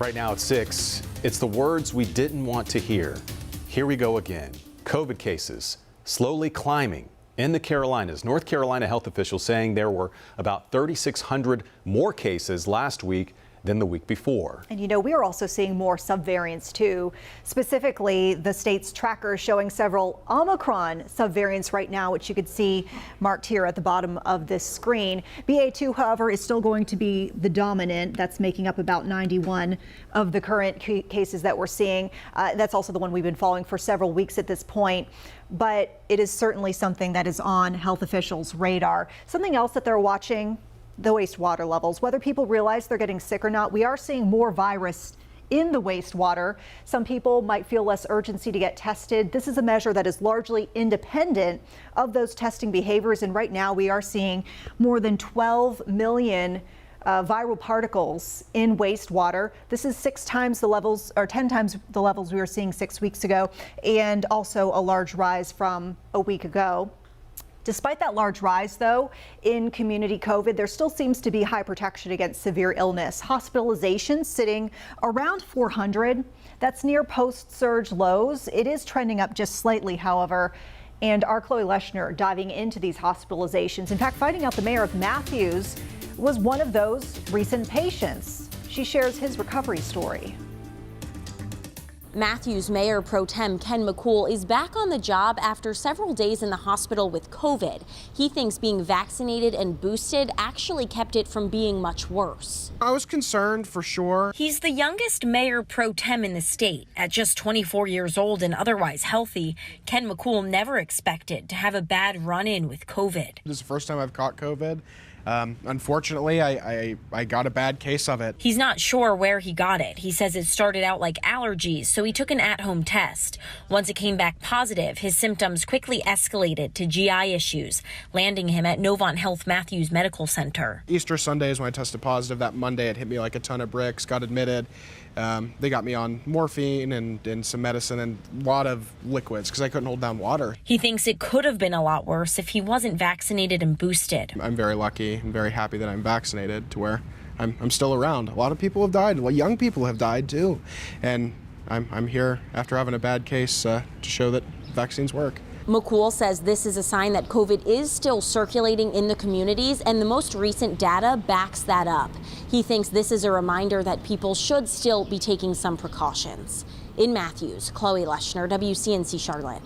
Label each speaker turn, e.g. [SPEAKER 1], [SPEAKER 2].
[SPEAKER 1] Right now at 6, it's the words we didn't want to hear. Here we go again. COVID cases slowly climbing in the Carolinas. North Carolina health officials saying there were about 3,600 more cases last week than the week before.
[SPEAKER 2] And you know, we are also seeing more subvariants too. Specifically, the state's tracker is showing several Omicron subvariants right now, which you could see marked here at the bottom of this screen. BA2, however, is still going to be the dominant. That's making up about 91 of the current cases that we're seeing. That's also the one we've been following for several weeks at this point. But it is certainly something that is on health officials' radar. Something else that they're watching, the wastewater levels. Whether people realize they're getting sick or not, we are seeing more virus in the wastewater. Some people might feel less urgency to get tested. This is a measure that is largely independent of those testing behaviors. And right now we are seeing more than 12 million viral particles in wastewater. This is 6 times the levels, or 10 times the levels we were seeing 6 weeks ago, and also a large rise from a week ago. Despite that large rise, though, in community COVID, there still seems to be high protection against severe illness. Hospitalizations sitting around 400. That's near post-surge lows. It is trending up just slightly, however. And our Chloe Leshner diving into these hospitalizations. In fact, finding out the mayor of Matthews was one of those recent patients. She shares his recovery story.
[SPEAKER 3] Matthews Mayor Pro Tem Ken McCool is back on the job after several days in the hospital with COVID. He thinks being vaccinated and boosted actually kept it from being much worse.
[SPEAKER 4] I was concerned for sure.
[SPEAKER 5] He's the youngest mayor pro tem in the state. At just 24 years old and otherwise healthy, Ken McCool never expected to have a bad run-in with COVID.
[SPEAKER 4] This is the first time I've caught COVID. Unfortunately, I got a bad case of it.
[SPEAKER 5] He's not sure where he got it. He says it started out like allergies, so he took an at-home test. Once it came back positive, his symptoms quickly escalated to GI issues, landing him at Novant Health Matthews Medical Center.
[SPEAKER 4] Easter Sunday is when I tested positive. That Monday it hit me like a ton of bricks, got admitted. They got me on morphine and some medicine and a lot of liquids because I couldn't hold down water.
[SPEAKER 5] He thinks it could have been a lot worse if he wasn't vaccinated and boosted.
[SPEAKER 4] I'm very lucky. I'm very happy that I'm vaccinated to where I'm still around. A lot of people have died. Well, young people have died too. And I'm here after having a bad case to show that vaccines work.
[SPEAKER 3] McCool says this is a sign that COVID is still circulating in the communities, and the most recent data backs that up. He thinks this is a reminder that people should still be taking some precautions. In Matthews, Chloe Leshner, WCNC Charlotte.